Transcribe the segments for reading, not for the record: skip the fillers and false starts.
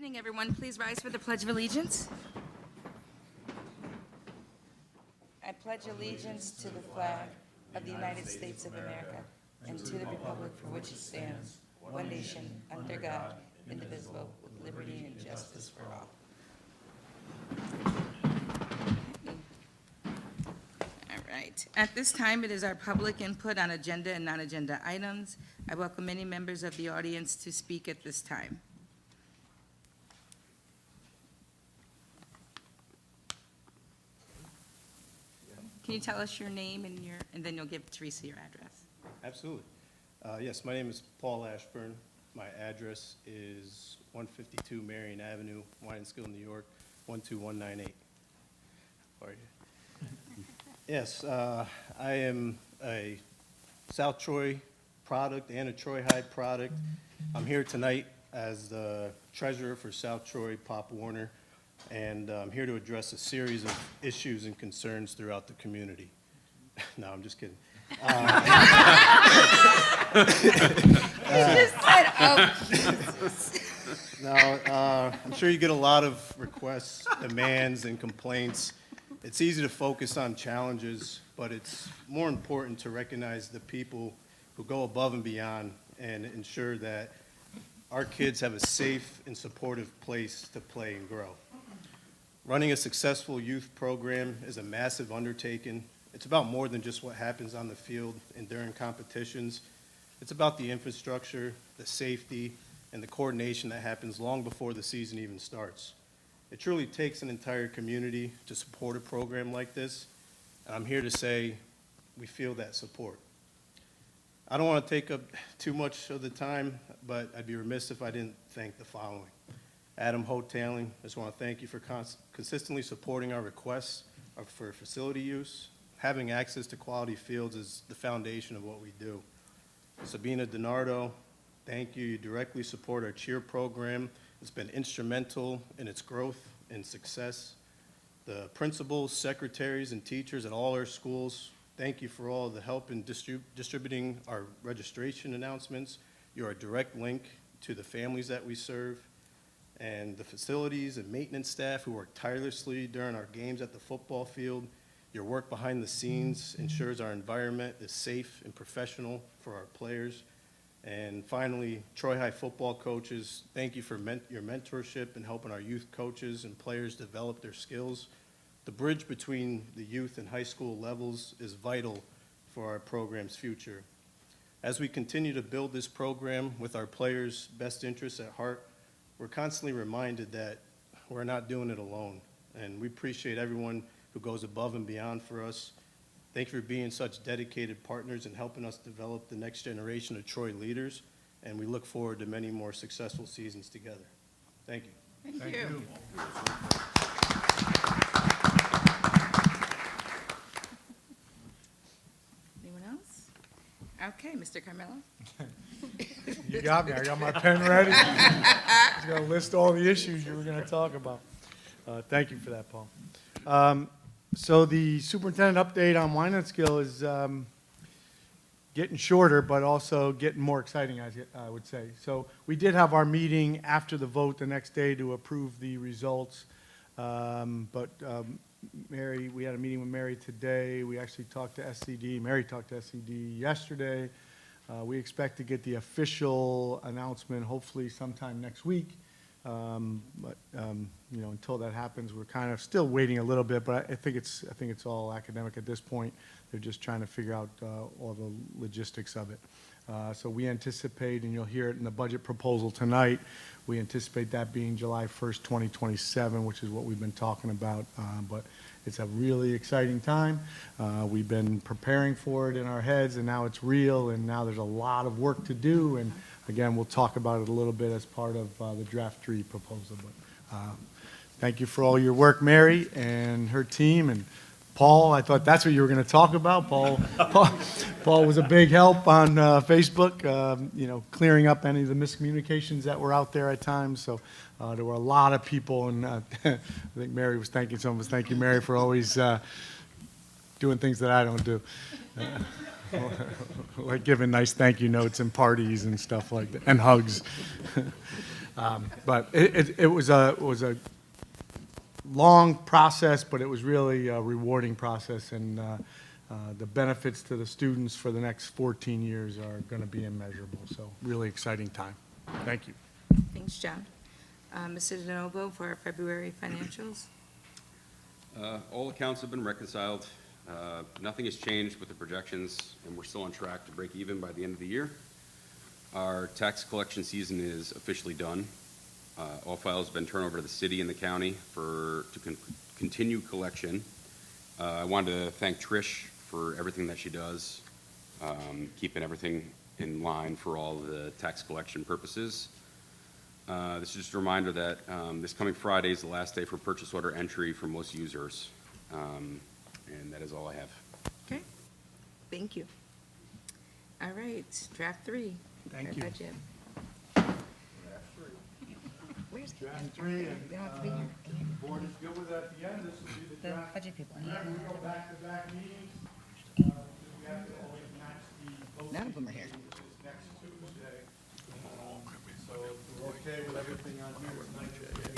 Evening, everyone. Please rise for the Pledge of Allegiance. I pledge allegiance to the flag of the United States of America and to the republic for which it stands, one nation, under God, indivisible, with liberty and justice for all. All right. At this time, it is our public input on agenda and non-agenda items. I welcome any members of the audience to speak at this time. Can you tell us your name and then you'll give Teresa your address? Absolutely. Yes, my name is Paul Ashburn. My address is 152 Marion Avenue, Wyandotte, New York, 12198. How are you? Yes, I am a South Troy product and a Troy High product. I'm here tonight as the treasurer for South Troy Pop Warner, and I'm here to address a series of issues and concerns throughout the community. No, I'm just kidding. Now, I'm sure you get a lot of requests, demands, and complaints. It's easy to focus on challenges, but it's more important to recognize the people who go above and beyond and ensure that our kids have a safe and supportive place to play and grow. Running a successful youth program is a massive undertaking. It's about more than just what happens on the field and during competitions. It's about the infrastructure, the safety, and the coordination that happens long before the season even starts. It truly takes an entire community to support a program like this, and I'm here to say we feel that support. I don't want to take up too much of the time, but I'd be remiss if I didn't thank the following. Adam Hoteling, I just want to thank you for consistently supporting our requests for facility use. Having access to quality fields is the foundation of what we do. Sabina DiNardo, thank you. You directly support our cheer program. It's been instrumental in its growth and success. The principals, secretaries, and teachers at all our schools, thank you for all the help in distributing our registration announcements. You're a direct link to the families that we serve. And the facilities and maintenance staff who work tirelessly during our games at the football field. Your work behind the scenes ensures our environment is safe and professional for our players. And finally, Troy High football coaches, thank you for your mentorship and helping our youth coaches and players develop their skills. The bridge between the youth and high school levels is vital for our program's future. As we continue to build this program with our players' best interests at heart, we're constantly reminded that we're not doing it alone, and we appreciate everyone who goes above and beyond for us. Thank you for being such dedicated partners and helping us develop the next generation of Troy leaders, and we look forward to many more successful seasons together. Thank you. Thank you. Anyone else? Okay, Mr. Carmelo. You got me. I got my pen ready. I was going to list all the issues you were going to talk about. Thank you for that, Paul. So the superintendent update on Wynotteskill is getting shorter, but also getting more exciting, I would say. So we did have our meeting after the vote the next day to approve the results. Mary, we had a meeting with Mary today. We actually talked to SCD. Mary talked to SCD yesterday. We expect to get the official announcement hopefully sometime next week. Until that happens, we're kind of still waiting a little bit, but I think it's all academic at this point. They're just trying to figure out all the logistics of it. So we anticipate, and you'll hear it in the budget proposal tonight, we anticipate that being July 1st, 2027, which is what we've been talking about. But it's a really exciting time. We've been preparing for it in our heads, and now it's real, and now there's a lot of work to do. And again, we'll talk about it a little bit as part of the draft 3 proposal. But thank you for all your work, Mary and her team, and Paul. I thought that's what you were going to talk about. Paul was a big help on Facebook, clearing up any of the miscommunications that were out there at times. So there were a lot of people, and I think Mary was thanking some of us. Thank you, Mary, for always doing things that I don't do. Like giving nice thank you notes and parties and stuff like that, and hugs. But it was a long process, but it was really a rewarding process, and the benefits to the students for the next 14 years are going to be immeasurable. So really exciting time. Thank you. Thanks, John. Mr. DeNovo for our February financials. All accounts have been reconciled. Nothing has changed with the projections, and we're still on track to break even by the end of the year. Our tax collection season is officially done. All files have been turned over to the city and the county to continue collection. I wanted to thank Trish for everything that she does, keeping everything in line for all the tax collection purposes. This is just a reminder that this coming Friday is the last day for purchase order entry for most users. And that is all I have. Okay, thank you. All right, draft 3. Thank our you. budget. Where's Draft 3, and They don't have to be here. the board is good with that at the end. This will be the The draft. budget people. Remember, we go back-to-back meetings. We have to always match the vote. None of them are here. Which is next Tuesday. So if we're okay with everything on here tonight, it's a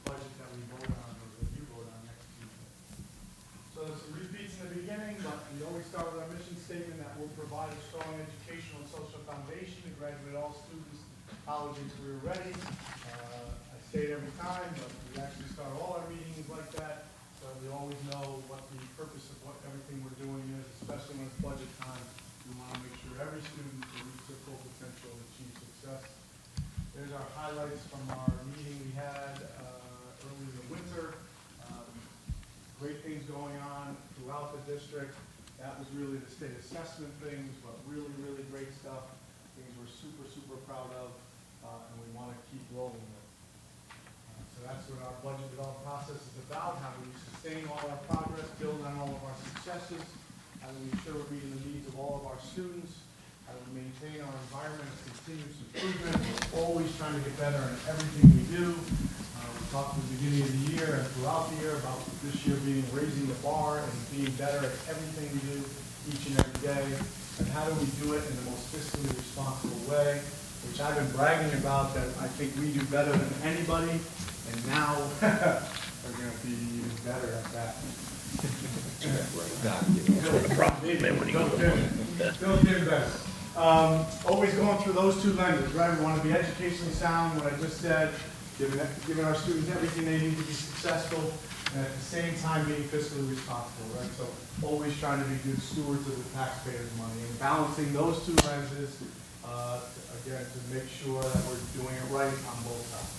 budget that we vote on, or that you vote on next Tuesday. So there's some repeats in the beginning, but we always start with our mission statement that will provide a strong educational and social foundation to graduate all students college and career ready. I say it every time, but we actually start all our meetings like that, so we always know what the purpose of what everything we're doing is, especially when it's budget time. We want to make sure every student can reach their full potential and achieve success. There's our highlights from our meeting we had early in the winter. Great things going on throughout the district. That was really the state assessment things, but really, really great stuff. Things we're super, super proud of, and we want to keep rolling with. So that's what our budget development process is about. How do we sustain all our progress, build on all of our successes? How do we ensure we're meeting the needs of all of our students? How do we maintain our environment of continuous improvement? We're always trying to get better in everything we do. We talked at the beginning of the year and throughout the year about this year being raising the bar and being better at everything we do each and every day. And how do we do it in the most fiscally responsible way, which I've been bragging about that I think we do better than anybody, and now we're going to be even better at that. Still getting better. Always going through those two lenses, right? We want to be educationally sound, what I just said, giving our students everything they need to be successful, and at the same time being fiscally responsible, right? So always trying to be good stewards of the taxpayers' money and balancing those two lenses, again, to make sure that we're doing it right on both sides.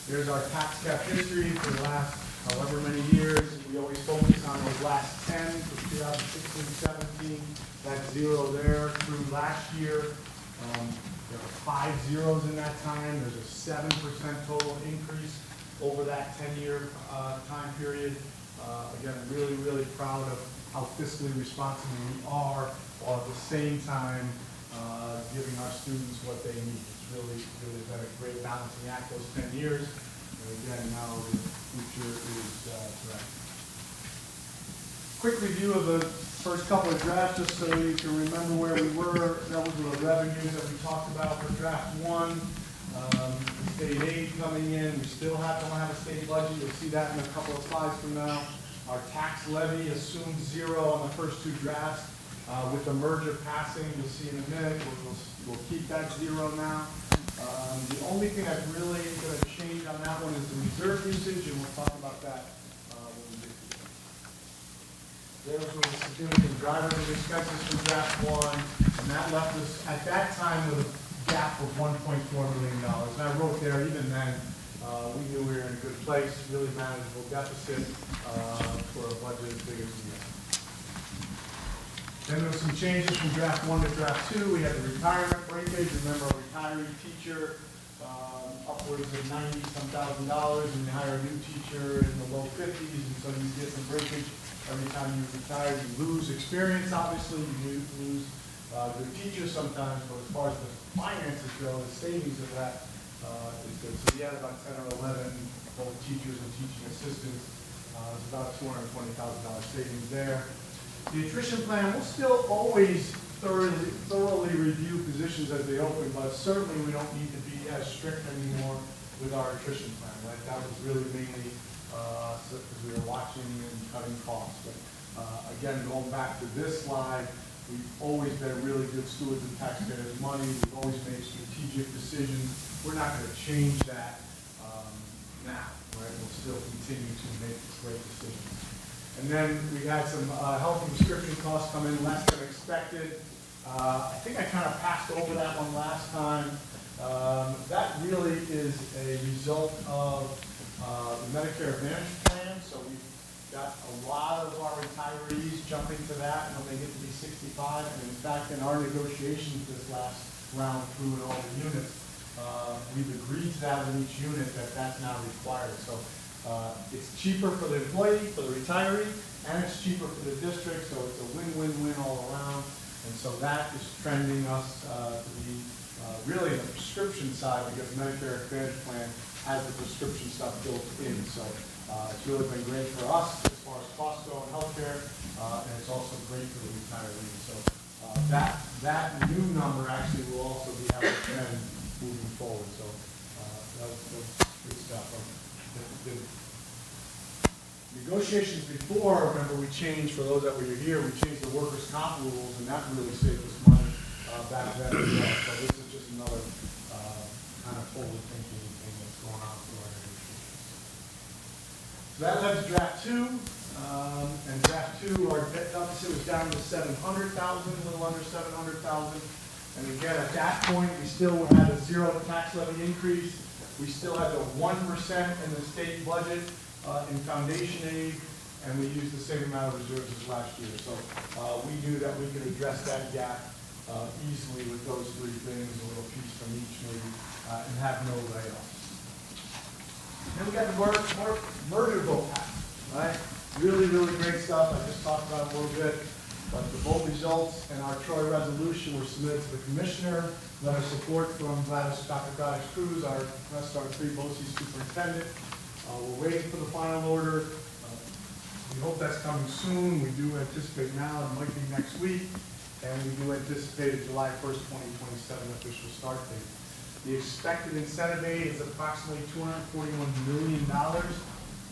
Here's our tax cap history for the last however many years. We always focus on those last 10 for 2016-17. That's 0 there through last year. There were 5 zeros in that time. There's a 7% total increase over that 10-year time period. Again, really, really proud of how fiscally responsible we are, while at the same time giving our students what they need. It's really, really been a great balancing act those 10 years. And again, now the future is bright. Quick review of the first couple of drafts, just so you can remember where we were. That was the revenues that we talked about for draft 1. State aid coming in. We still don't have a state budget. You'll see that in a couple of slides from now. Our tax levy assumed 0 on the first 2 drafts. With the merger passing, you'll see in a minute, we'll keep that 0 now. The only thing that's really going to change on that one is the reserve usage, and we'll talk about that when we get to it. Those were the significant drivers of expenses for draft 1, and that left us at that time with a gap of $1.4 million. And I wrote there, even then, we knew we were in a good place, really manageable deficit for a budget as big as we have. Then there were some changes from draft 1 to draft 2. We had the retirement breakage. Remember, a retiree teacher upwards of $90-some thousand, and you hire a new teacher in the low 50s, and so you get some breakage every time you retire. You lose experience, obviously. You lose good teachers sometimes, but as far as the finances go, the savings of that is good. So we had about 10 or 11 both teachers and teaching assistants. It's about $220,000 savings there. The attrition plan will still always thoroughly review positions as they open, but certainly we don't need to be as strict anymore with our attrition plan, right? That was really mainly, because we were watching and cutting costs. But, again, going back to this slide, we've always been really good stewards of taxpayers' money. We've always made strategic decisions. We're not gonna change that, now, right? We'll still continue to make great decisions. And then we had some health and prescription costs come in less than expected. I think I kind of passed over that one last time. That really is a result of the Medicare Advantage plan. So we've got a lot of our retirees jumping to that when they get to be 65. And in fact, in our negotiations this last round through all the units, we've agreed to that in each unit that that's now required. So it's cheaper for the employee, for the retiree, and it's cheaper for the district, so it's a win-win-win all around. And so that is trending us to be really in the prescription side, because Medicare Advantage plan has the prescription stuff built in. So it's really been great for us as far as costs go in healthcare, and it's also great for the retirees. So that new number actually will also be how it's trend moving forward. So that's good stuff. The negotiations before, remember, we changed, for those that were here, we changed the workers' comp rules, and that really saved us money back then as well. So this is just another kind of forward-thinking thing that's going on through our negotiations. So that led to draft 2, and draft 2, our debt deficit was down to 700,000, a little under 700,000. And again, at that point, we still had a 0 tax levy increase. We still had the 1% in the state budget in foundation aid, and we used the same amount of reserves as last year. So we knew that we could address that gap easily with those 3 things, a little piece from each maybe, and have no layoffs. Then we got the merger vote passed, right? Really, really great stuff. I just talked about it a little bit. But the vote results and our Troy resolution were submitted to the commissioner. Letter of support from Dr. Gladys Cruz, our rest of our 3 BOCES superintendent. We're waiting for the final order. We hope that's coming soon. We do anticipate now, it might be next week. And we do anticipate a July 1st, 2027 official start date. The expected incentive aid is approximately $241 million.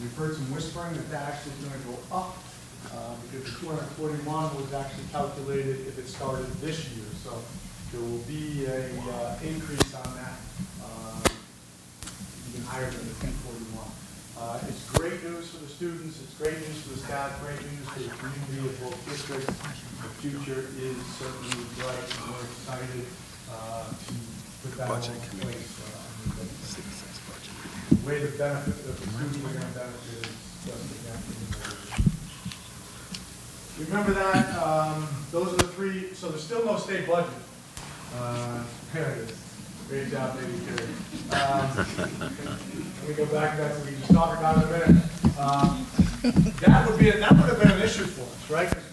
We've heard some whispering that that actually is going to go up. Because the 241 was actually calculated if it started this year. So there will be a increase on that, even higher than the 241. It's great news for the students, it's great news for the staff, great news for the community of both districts. The future is certainly bright, and we're excited to put that all in place. The way the benefit of the students are going to benefit is just exactly the remember that, those are the 3, so there's still no state budget. There it is. Great job, baby Terry. Let me go back to that so we can just talk about it in a minute. That would have been an issue for us, right? Because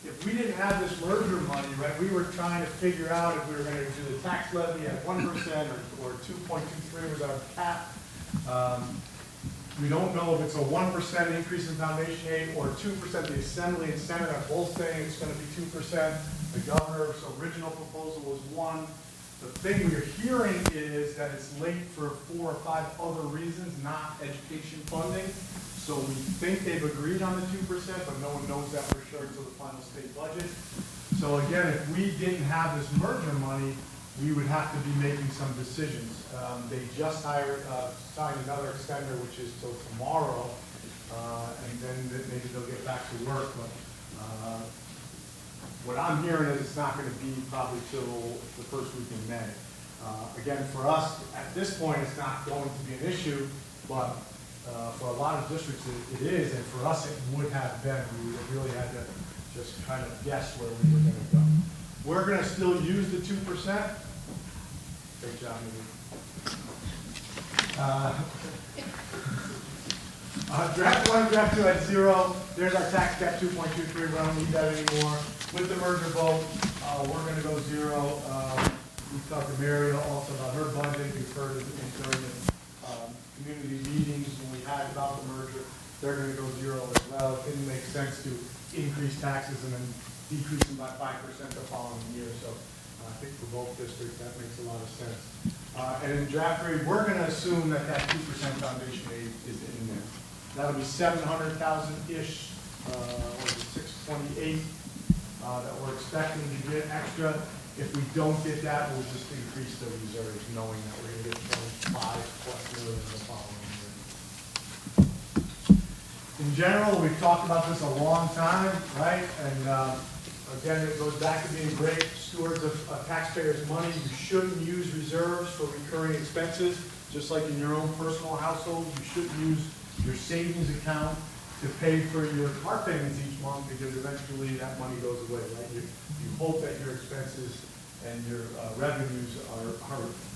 if we didn't have this merger money, right, we were trying to figure out if we were going to do the tax levy at 1% or 2.23 was our cap. We don't know if it's a 1% increase in foundation aid or 2%. The Assembly and Senate are both saying it's going to be 2%. The governor's original proposal was 1%. The thing we're hearing is that it's late for 4 or 5 other reasons, not education funding. So we think they've agreed on the 2%, but no one knows that for sure until the final state budget. So again, if we didn't have this merger money, we would have to be making some decisions. They just signed another extender, which is till tomorrow, and then maybe they'll get back to work. But what I'm hearing is it's not going to be probably till the first week in May. Again, for us, at this point, it's not going to be an issue, but for a lot of districts, it is, and for us, it would have been. We really had to just kind of guess where we were going to go. We're going to still use the 2%. Great job, Amy. Draft 1, draft 2 at 0. There's our tax cap 2.23. We don't need that anymore. With the merger vote, we're going to go 0. We talked to Mariel also about her budget. You've heard it during the community meetings when we had about the merger. They're going to go 0 as well. It didn't make sense to increase taxes and then decreasing by 5% the following year. So I think for both districts, that makes a lot of sense. And in draft grade, we're going to assume that 2% foundation aid is in there. That'll be 700,000-ish, or 628 that we're expecting to get extra. If we don't get that, we'll just increase the reserves, knowing that we're going to get 25+ million the following year. In general, we've talked about this a long time, right? And again, it goes back to being great stewards of taxpayers' money. You shouldn't use reserves for recurring expenses, just like in your own personal household. You shouldn't use your savings account to pay for your car payments each month, because eventually that money goes away, right? You hope that your expenses and your revenues are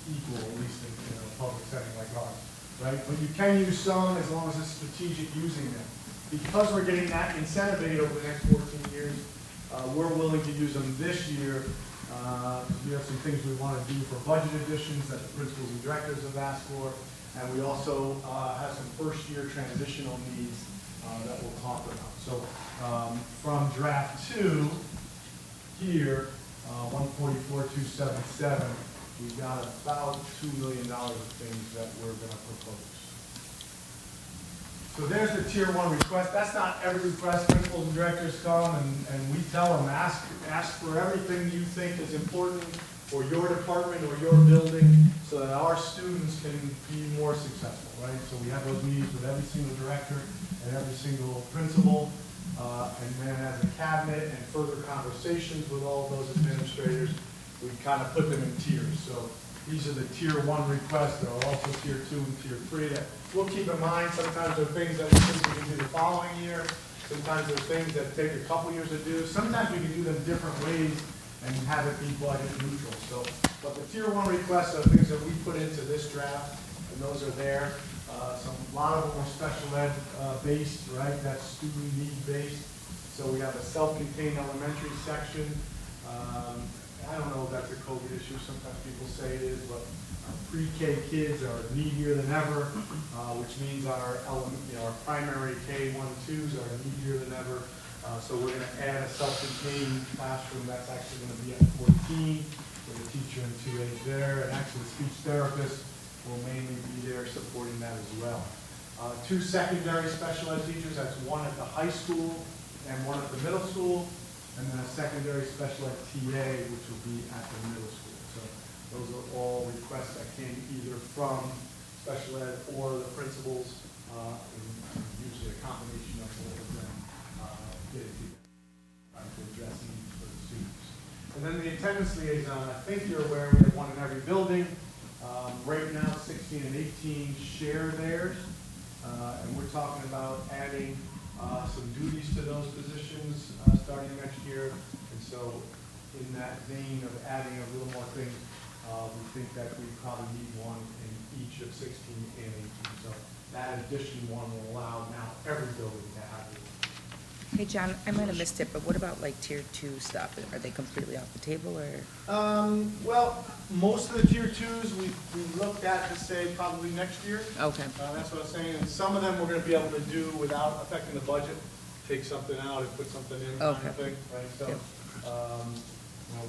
equal, at least in a public setting like ours, right? But you can use some as long as it's strategic using them. Because we're getting that incentive aid over the next 14 years, we're willing to use them this year. We have some things we want to do for budget additions that the principals and directors have asked for. And we also have some first-year transitional needs that we'll talk about. So from draft 2 here, 144,277, we've got about $2 million of things that we're going to propose. So there's the tier 1 request. That's not every request. Principals and directors come and we tell them, ask for everything you think is important for your department or your building, so that our students can be more successful, right? So we have those meetings with every single director and every single principal, and then as a cabinet and further conversations with all of those administrators, we kind of put them in tiers. So these are the tier 1 requests. There are also tier 2 and tier 3 that we'll keep in mind. Sometimes there are things that we think we can do the following year. Sometimes there are things that take a couple years to do. Sometimes we can do them different ways and have it be budget neutral. So, but the tier 1 requests are things that we put into this draft, and those are there. A lot of them are special ed based, right? That's student need based. So we have a self-contained elementary section. I don't know if that's a COVID issue. Sometimes people say it is, but pre-K kids are needier than ever, which means our primary K1-2s are needier than ever. So we're going to add a self-contained classroom that's actually going to be at 14 with a teacher and 2 aides there. And actually, the speech therapist will mainly be there supporting that as well. 2 secondary special ed teachers. That's 1 at the high school and 1 at the middle school. And then a secondary special ed TA, which will be at the middle school. So those are all requests that came either from special ed or the principals, and usually a combination of both of them. Get it together to address needs for the students. And then the attendance liaison, I think you're aware we have 1 in every building. Right now, 16 and 18 share theirs, and we're talking about adding some duties to those positions starting next year. And so in that vein of adding a little more things, we think that we probably need 1 in each of 16 and 18. So that addition 1 will allow now every building to have it. Hey, John, I might have missed it, but what about like tier 2 stuff? Are they completely off the table, or? Well, most of the tier 2s we looked at to say probably next year. Okay. That's what I'm saying. And some of them we're going to be able to do without affecting the budget. Take something out and put something in, kind of thing, right? So, Yep.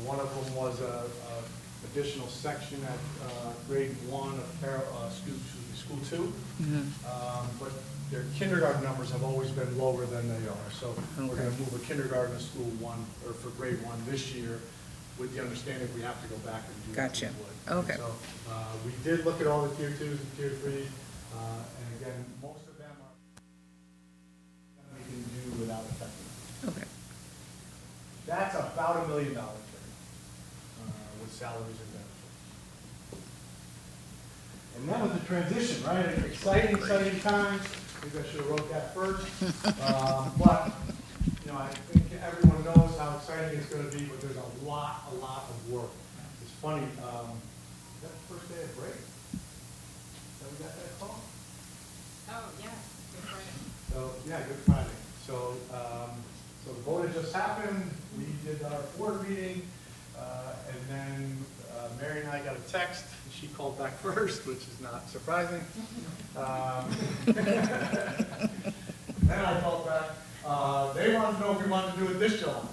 One of them was a additional section at grade 1 of school 2. But their kindergarten numbers have always been lower than they are. So we're going to move a kindergarten to school 1, or for grade 1 this year, with the understanding we have to go back and do that. Gotcha. We would. Okay. So we did look at all the tier 2s and tier 3s, and again, most of them are we can do without affecting them. Okay. That's about $1 million with salaries and benefits. And then with the transition, right? Exciting times. Maybe I should have wrote that first. But, I think everyone knows how exciting it's going to be, but there's a lot of work. It's funny, is that the first day of break? That we got that call? Oh, yeah, Good Friday. So, yeah, Good Friday. So, so the vote had just happened. We did our board meeting, and then Mary and I got a text. She called back first, which is not surprising. Then I called back. They wanted to know if we wanted to do it this July.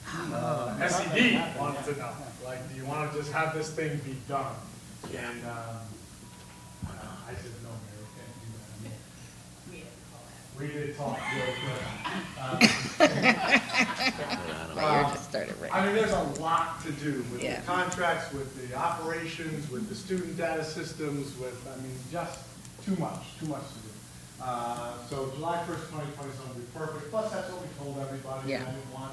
SED wanted to know, like, do you want to just have this thing be done? And, I said, no, Mayor, we can't do that. I mean, we did talk real quick. Well, you're just started right. I mean, there's a lot to do with the Yeah. contracts, with the operations, with the student data systems, with, I mean, just too much to do. So July 1st, 2027 will be perfect, plus that's what we told everybody. Yeah. I didn't want,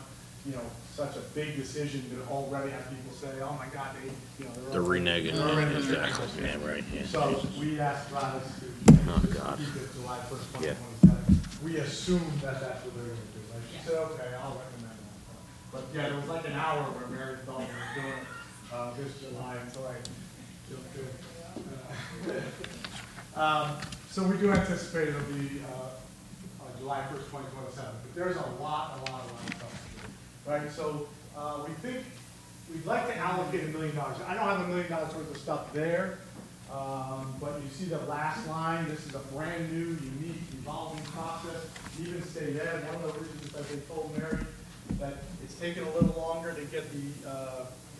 such a big decision to already have people say, oh my God, They're reneging, already- exactly, yeah, right, yeah. So we asked Travis to Oh, God. keep it July 1st, Yeah. 2027. We assumed that that's what they were gonna do. Like, she said, okay, I'll recommend that. But yeah, there was like an hour where Mary thought we were doing this July until I feel good. So we do anticipate it'll be July 1st, 2027. But there's a lot of stuff to do, right? So we think, we'd like to allocate $1 million. I don't have $1 million worth of stuff there. But you see the last line, this is a brand new, unique, evolving process. Even State Ed, one of the reasons that they told Mary that it's taken a little longer to get the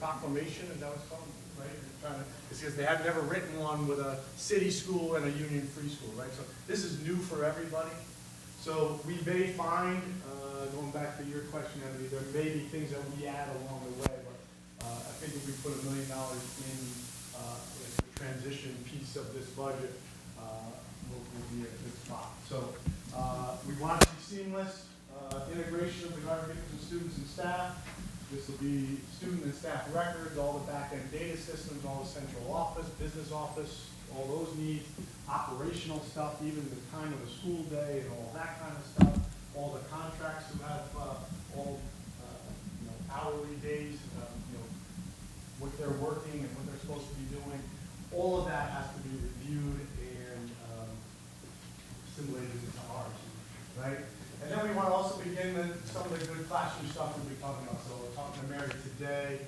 proclamation, is that what it's called, right? It's because they have never written one with a city school and a union-free school, right? So this is new for everybody. So we may find, going back to your question, Emily, there may be things that we add along the way, but I think if we put $1 million in the transition piece of this budget, we'll be at a good spot. So we want it to be seamless, integration of the government and students and staff. This will be student and staff records, all the back-end data systems, all the central office, business office, all those needs, operational stuff, even the time of the school day and all that kind of stuff, all the contracts who have all hourly days, what they're working and what they're supposed to be doing. All of that has to be reviewed and assimilated into ours, right? And then we want to also begin some of the good classroom stuff we'll be talking about. So we're talking to Mary today.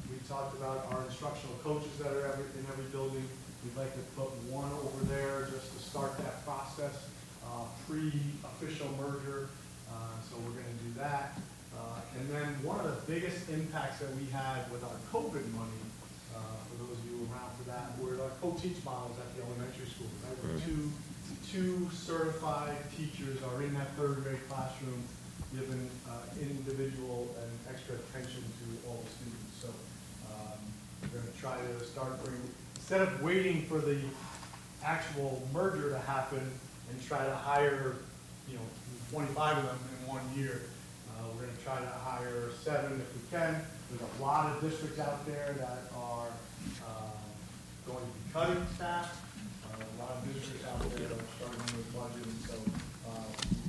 We talked about our instructional coaches that are in every building. We'd like to put one over there just to start that process, pre-official merger. So we're going to do that. And then one of the biggest impacts that we had with our COVID money, for those of you around for that, were our co-teach models at the elementary school. Right? Where two certified teachers are in that third grade classroom giving individual and extra attention to all the students. So we're going to try to start bringing, instead of waiting for the actual merger to happen and try to hire 25 of them in 1 year, we're going to try to hire 7 if we can. There's a lot of districts out there that are going to be cutting staff. A lot of districts out there that are struggling with budget, and so we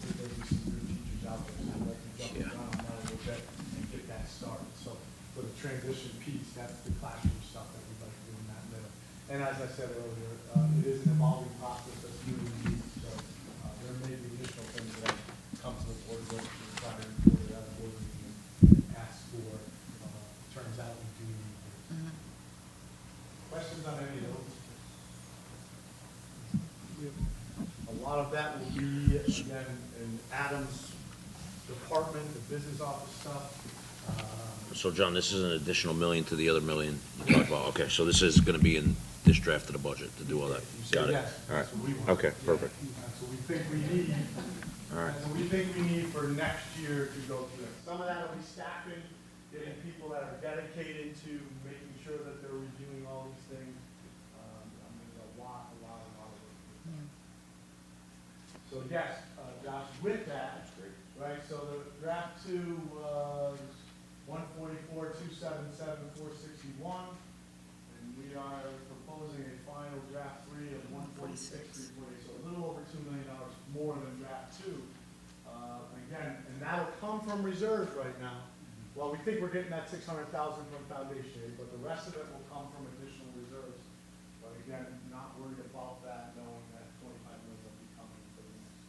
think there'll be some good teachers out there. So I'd like to jump around on that a little bit and get that started. So for the transition piece, that's the classroom stuff that we'd like to do in that middle. And as I said earlier, it is an evolving process that's new and unique. So there may be additional things that come to the board with the prior board or other board meeting and ask for. Turns out we do need things. Questions on any of those? A lot of that will be, again, in Adam's department, the business office stuff. So, John, this is an additional $1 million to the other $1 million you talked about, okay, so this is gonna be in this draft of the budget to do all that, You said got it? yes, All right, that's what we want. okay, Yeah, perfect, That's what we think we need. all right. That's what we think we need for next year to go through it. Some of that will be staffing, getting people that are dedicated to making sure that they're reviewing all these things. There's a lot of work. So yes, Josh, with that, right, so the draft 2 was 144,277,461, and we are proposing a final draft 3 of 146,348, so a little over $2 million more than draft 2. Again, and that'll come from reserves right now. Well, we think we're getting that $600,000 from foundation aid, but the rest of it will come from additional reserves. But again, not worried about that, knowing that 25 million will be coming for the next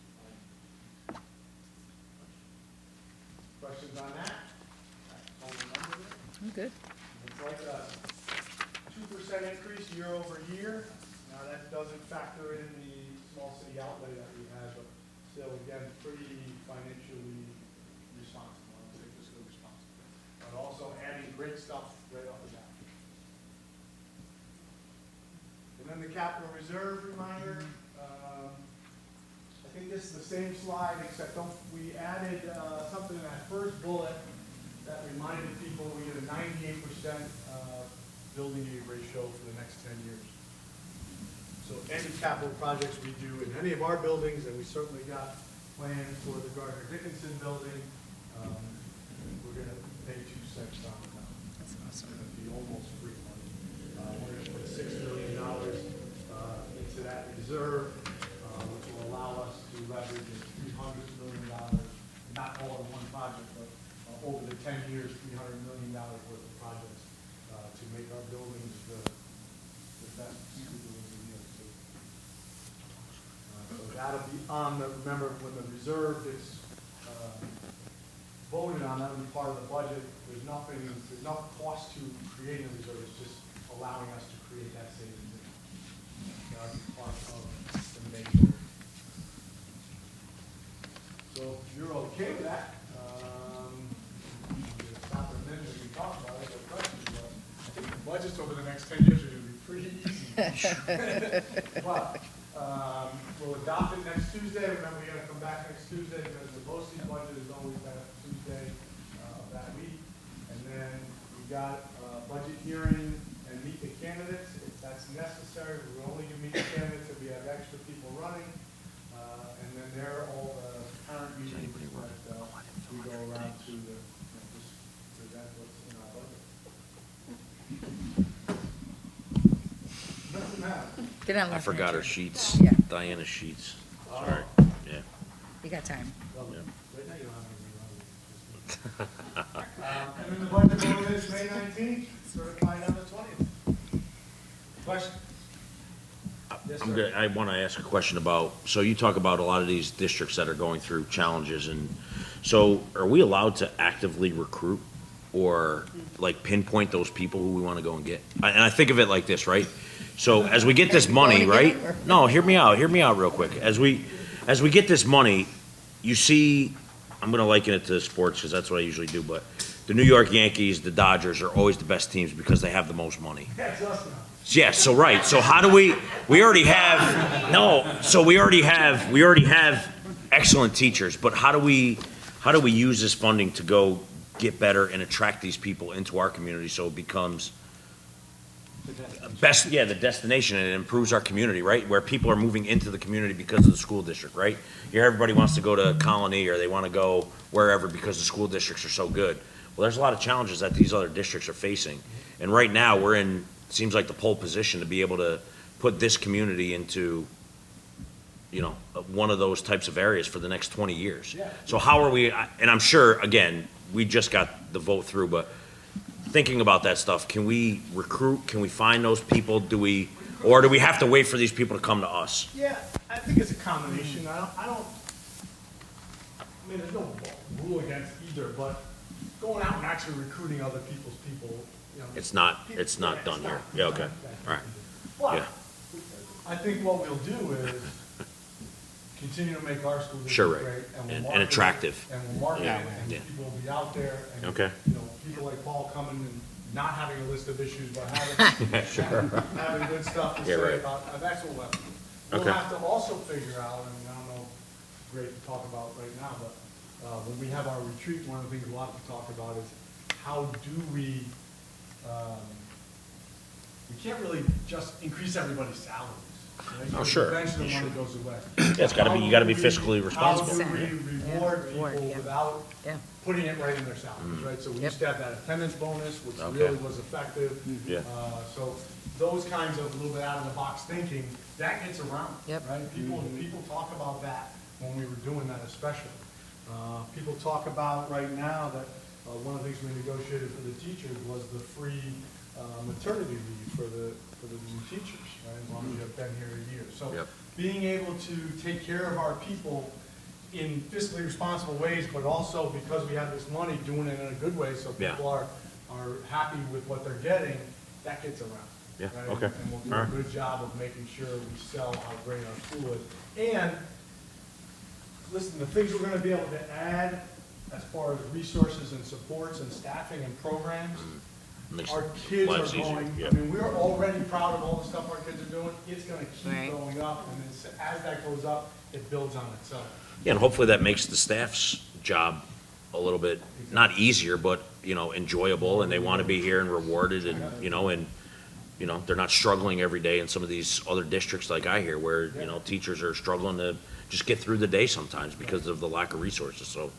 5 years. Questions on that? Total number there? I'm good. It's like a 2% increase year over year. Now, that doesn't factor in the small city outlay that we had, but still, again, pretty financially responsible. I would say fiscally responsible. great stuff right off the bat. And then the capital reserve reminder, I think this is the same slide, except we added something in that first bullet that reminded people we get a 98% building aid ratio for the next 10 years. So any capital projects we do in any of our buildings, and we certainly got plans for the Gardner Dickinson building, we're gonna pay 2 cents on it now. That's awesome. It's gonna be almost free money. We're gonna put $6 million into that reserve, which will allow us to leverage $300 million, not all in one project, but over the 10 years, $300 million worth of projects to make our buildings the best school buildings in New York City. So that'll be on the, remember, when the reserve is voted on, that'll be part of the budget. There's no cost to creating a reserve, it's just allowing us to create that savings. That'll be part of the measure. So if you're okay with that, we'll stop in a minute, we can talk about it, no questions, but I think the budgets over the next 10 years are gonna be pretty easy. But, we'll adopt it next Tuesday. Remember, we gotta come back next Tuesday because the BOCES budget is always that Tuesday of that week. And then we got a budget hearing and meet the candidates. If that's necessary, we're only gonna meet the candidates if we have extra people running. And then there are all the current meetings that we go around to the, just present what's in our budget. Nothing matters. Get on I left. forgot her Richard. sheets, Yeah. Diana's sheets. Sorry, yeah. You got time. Well, Yeah. right now you don't have any money. And then the budget vote is May 19th, certified on the 20th. Question? Yes, I'm sir. good. I want to ask a question about, so you talk about a lot of these districts that are going through challenges, and so are we allowed to actively recruit or like pinpoint those people who we want to go and get? And I think of it like this, right? So as we get this money, right? No, hear me out real quick. As we get this money, you see, I'm going to liken it to sports because that's what I usually do, but the New York Yankees, the Dodgers are always the best teams because they have the most money. That's us now. Yes, so right, so how do we already have excellent teachers, but how do we use this funding to go get better and attract these people into our community so it becomes the destination, and it improves our community, right? Where people are moving into the community because of the school district, right? Here, everybody wants to go to Colony or they want to go wherever because the school districts are so good. Well, there's a lot of challenges that these other districts are facing, and right now, we're in, seems like the pole position to be able to put this community into, one of those types of areas for the next 20 years. Yeah. So how are we, and I'm sure, again, we just got the vote through, but thinking about that stuff, can we recruit, can we find those people, or do we have to wait for these people to come to us? Yeah, I think it's a combination. I mean, there's no rule against either, but going out and actually recruiting other people's people, It's not done here. Yeah, okay, all right. But Yeah. I think what we'll do is continue to make our school Sure, district right. great, and we'll And market it, attractive. and we'll market Yeah, it, and yeah. people will be out there, and, Okay. People like Paul coming and not having a list of issues, but having good stuff to Yeah, say right. about, that's what we'll have to do. We'll Okay. have to also figure out, and I don't know, great to talk about right now, but, when we have our retreat, one of the things we'll have to talk about is how do we can't really just increase everybody's salaries. Right? Oh, sure. Eventually, the Sure. money goes away. Yeah, it's gotta be, you gotta be fiscally responsible. How do we reward Yeah, reward, people yeah. without Yeah. putting it right in their salaries, right? So we Yep. used to have that attendance bonus, which Okay. really was effective. Yeah. So those kinds of little bit out of the box thinking, that gets around, Yep. right? People talk about that when we were doing that especially. People talk about right now that, one of the things we negotiated for the teachers was the free maternity leave for the new teachers, right, as long as you have been here a year. So Yep. being able to take care of our people in fiscally responsible ways, but also because we have this money, doing it in a good way, so Yeah. people are happy with what they're getting, that gets around. Yeah, right? okay. And we'll do All a right. good job of making sure we sell how great our school is. And, listen, the things we're gonna be able to add as far as resources and supports and staffing and programs, Makes our kids are lives easier, going, yeah. I mean, we're already proud of all the stuff our kids are doing. It's gonna keep Right. going up, and then as that goes up, it builds on itself. Yeah, and hopefully that makes the staff's job a little bit, not easier, but, enjoyable, and they want to be here and rewarded, and, they're not struggling every day in some of these other districts like I hear, where, teachers are struggling to just get through the day sometimes because of the lack of resources, so,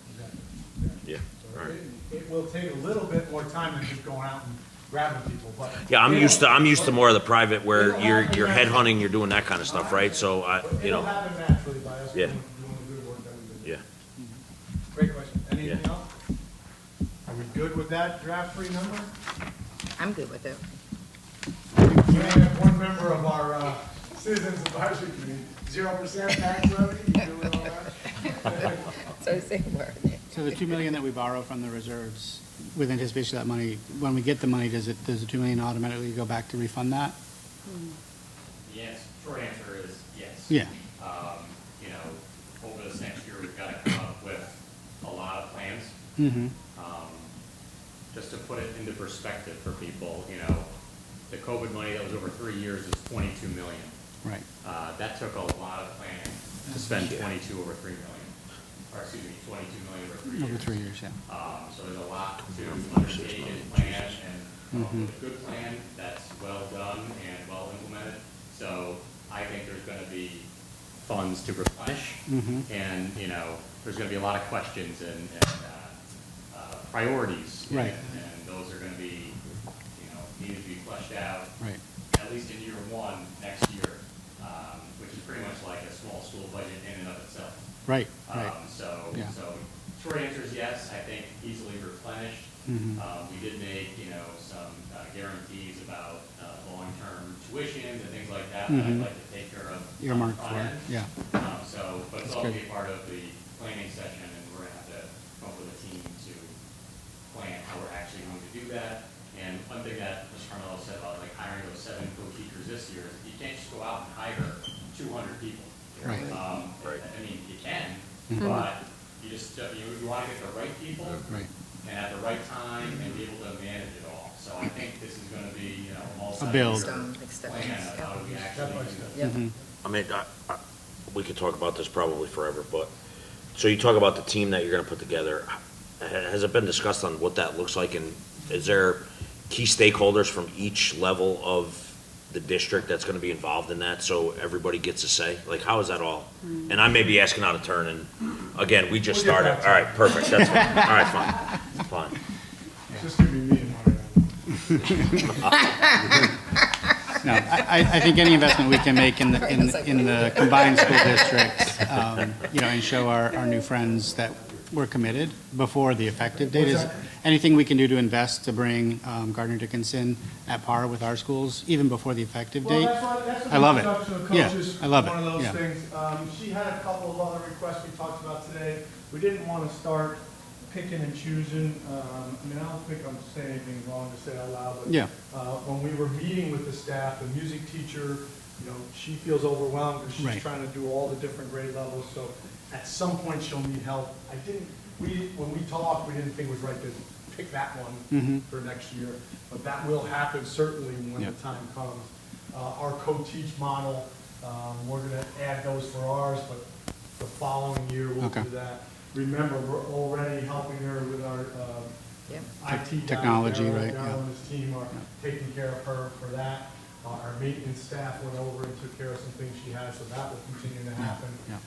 yeah, So all right. it will take a little bit more time than just going out and grabbing people, but. Yeah, I'm used to more of the private where It'll you're happen headhunting, you're doing that kind of stuff, right? So, It'll happen naturally by us Yeah. doing the good work that we've been doing. yeah. Great question. Anything Yeah. else? Are we good with that draft-free number? I'm good with it. We only have one member of our Citizens Advisory Committee, 0% tax levy, you doing all right? So say word. So the 2 million that we borrow from the reserves, with anticipation of that money, when we get the money, does the 2 million automatically go back to refund that? Yes, short answer is yes. Yeah, You know, over this next year, we've got to come up with a lot of plans. mm-hmm, Just to put it into perspective for people, the COVID money that was over 3 years is 22 million. right. That took a lot of planning to spend 22 over 3 million, or excuse me, 22 million over 3 years. Over 3 years, yeah. So there's a lot to undertake and plan and come up with a good plan that's well done and well implemented. So I think there's gonna be funds to replenish. And, there's gonna be a lot of questions and priorities. Right. And those are gonna be, needed to be fleshed out, Right, at least in year one, next year, which is pretty much like a small school budget in and of itself. right, right. Yeah. So short answer is yes, I think easily replenished. We did make, some guarantees about long-term tuition and things like that that I'd like to take care of. on the Earmarked front for it, end. yeah. But it's That's all good. be part of the planning session, and we're gonna have to come up with a team to plan how we're actually going to do that. And one thing that Mr. Carmelo said about like hiring those 7 co-teachers this year, is you can't just go out and hire 200 people. Right. I mean, you can, but you just, you wanna get the right people Right. and at the right time and be able to manage it all. So I think this is gonna be, a build. multi-year plan of how do we actually do Yep. I mean, we could talk about this probably forever, but, so you talk about the team that you're gonna put together. Has it been discussed on what that looks like, and is there key stakeholders from each level of the district that's gonna be involved in that, so everybody gets a say? Like, how is that all? And I may be asking out of turn, and again, we just We'll get started. back to All right, perfect, that's fine. All right, fine. Just give me me and Mario. No, I think any investment we can make in the combined school districts, and show our new friends that we're committed before the effective date is, anything we can do to invest to bring Gardner Dickinson at par with our schools, even before the effective Well, date. that's what I love it. introduction of Yeah, coaches, I love it. one of those Yeah. things. She had a couple of other requests we talked about today. We didn't want to start picking and choosing. I don't think I'm saying anything wrong to say out loud, but Yeah. when we were meeting with the staff, the music teacher, she feels overwhelmed because she's Right. trying to do all the different grade levels. So at some point she'll need help. When we talked, we didn't think it was right to pick that one for next year, but that will happen certainly when Yeah. the time comes. Our co-teach model, we're gonna add those for ours, but the following year we'll Okay. do that. Remember, we're already helping her with our, Yep. IT guy. Technology, Darryl. right, Darryl yeah. and his team are taking care of her for that. Our maintenance staff went over and took care of some things she had, so that will continue to happen. yeah.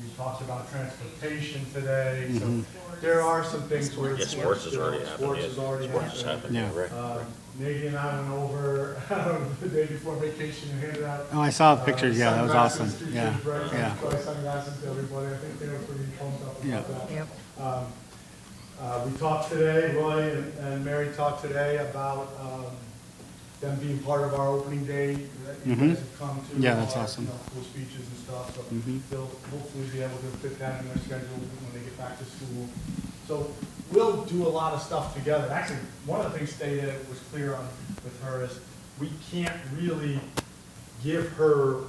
We talked about transportation today, so there are some things where. Yeah, sports has already happened. Sports yeah. has already Sports has happened. happened, Yeah. right. Nady and I went over the day before vacation and handed out. Oh, I saw the pictures, yeah, that was sunglasses, awesome, two yeah, kids, right, yeah. try sunglasses to everybody, I think they were pretty pumped up Yeah. about that. Yep. We talked today, Roy and Mary talked today about them being part of our opening day that you guys have come to. Yeah, that's our, awesome. Full speeches and stuff, so Mhm. they'll hopefully be able to fit that in their schedule when they get back to school. So we'll do a lot of stuff together. Actually, one of the things stated was clear on with her is we can't really give her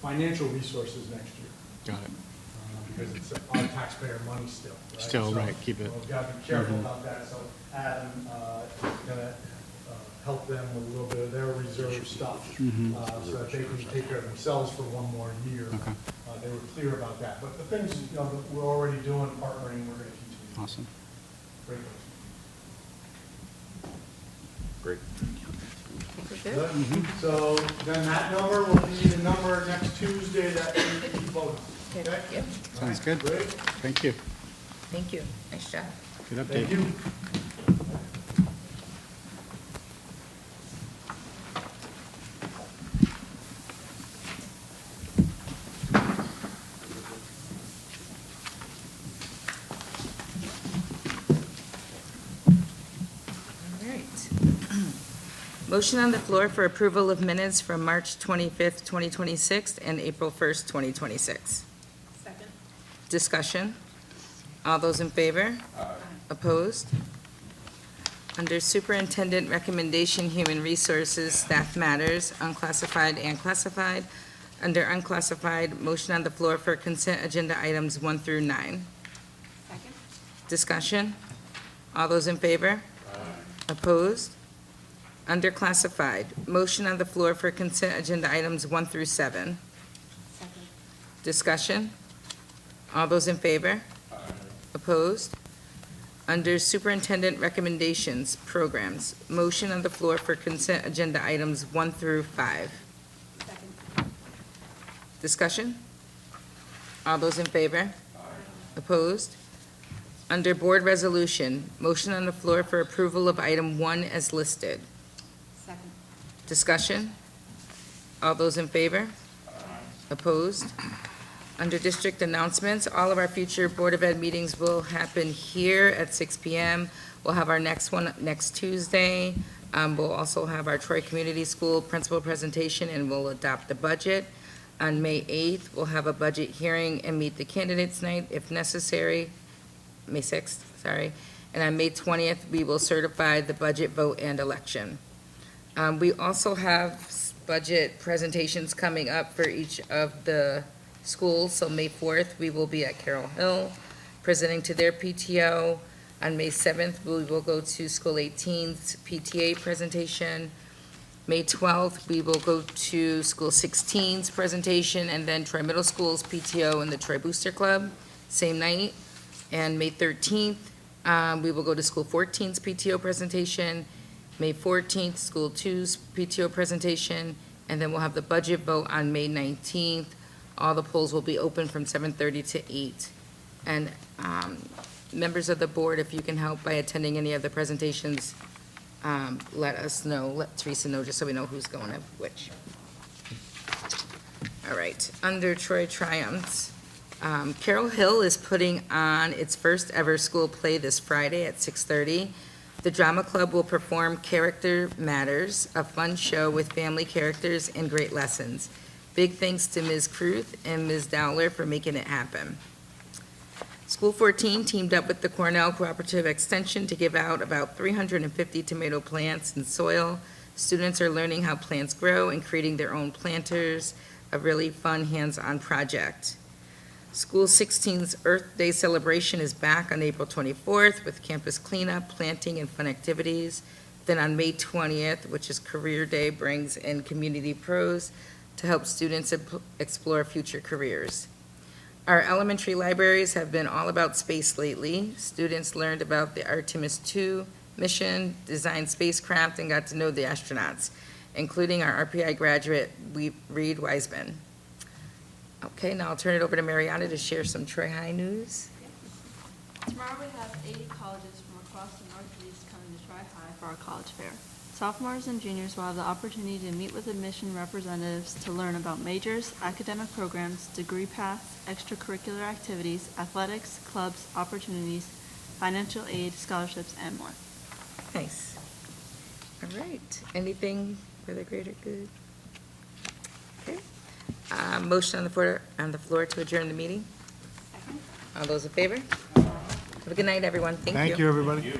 financial resources next year. Got it. because it's our taxpayer money still, right? Still, So, right, keep it. We've got to be careful about that, so Adam is gonna help them with a little bit of their reserve stuff, so that they can take care of themselves for one more year. Okay. They were clear about that, but the things, you know, that we're already doing, partnering, we're gonna continue. Awesome. Great. Great. So then that number will be the number next Tuesday that we vote on, Okay, okay? yep, Sounds good. Great, Thank you. thank you, nice job. Good update. thank you. All right. Motion on the floor for approval of minutes from March 25th, 2026 and April 1st, 2026. Second. Discussion. All those in favor? Opposed? Under Superintendent Recommendation, Human Resources, Staff Matters, Unclassified and Classified. Under Unclassified, motion on the floor for consent agenda items 1 through 9. Second. Discussion. All those in favor? Opposed? Under Classified, motion on the floor for consent agenda items 1 through 7. Second. Discussion. All those in favor? Opposed? Under Superintendent Recommendations, Programs, motion on the floor for consent agenda items 1 through 5. Second. Discussion? All those in favor? Opposed? Under Board Resolution, motion on the floor for approval of item 1 as listed. Second. Discussion? All those in favor? Opposed? Under District Announcements, all of our future Board of Ed meetings will happen here at 6 PM. We'll have our next one next Tuesday. We'll also have our Troy Community School principal presentation, and we'll adopt the budget. On May 8th, we'll have a budget hearing and meet the candidates night if necessary. May 6th, sorry. And on May 20th, we will certify the budget vote and election. We also have budget presentations coming up for each of the schools. So May 4th, we will be at Carroll Hill presenting to their PTO. On May 7th, we will go to School 18's PTA presentation. May 12th, we will go to School 16's presentation, and then Troy Middle School's PTO and the Troy Booster Club, same night. And May 13th, we will go to School 14's PTO presentation. May 14th, School 2's PTO presentation, and then we'll have the budget vote on May 19th. All the polls will be open from 7:30 to 8. And members of the board, if you can help by attending any of the presentations, let us know, let Teresa know, just so we know who's going to which. All right, under Troy Triumphs, Carroll Hill is putting on its first ever school play this Friday at 6:30. The Drama Club will perform Character Matters, a fun show with family characters and great lessons. Big thanks to Ms. Kruth and Ms. Dowler for making it happen. School 14 teamed up with the Cornell Cooperative Extension to give out about 350 tomato plants and soil. Students are learning how plants grow and creating their own planters, a really fun hands-on project. School 16's Earth Day celebration is back on April 24th with campus cleanup, planting, and fun activities. Then on May 20th, which is Career Day, brings in community pros to help students explore future careers. Our elementary libraries have been all about space lately. Students learned about the Artemis II mission, designed spacecraft, and got to know the astronauts, including our RPI graduate, Reed Wiseman. Okay, now I'll turn it over to Mariana to share some Troy High news. Tomorrow we have 80 colleges from across the Northeast coming to Troy High for our college fair. Sophomores and juniors will have the opportunity to meet with admission representatives to learn about majors, academic programs, degree paths, extracurricular activities, athletics, clubs, opportunities, financial aid, scholarships, and more. Nice. All right, anything for the greater good? Okay. Motion on the floor to adjourn the meeting? Second. All those in favor? Have a good night, everyone. Thank you. Thank you, everybody.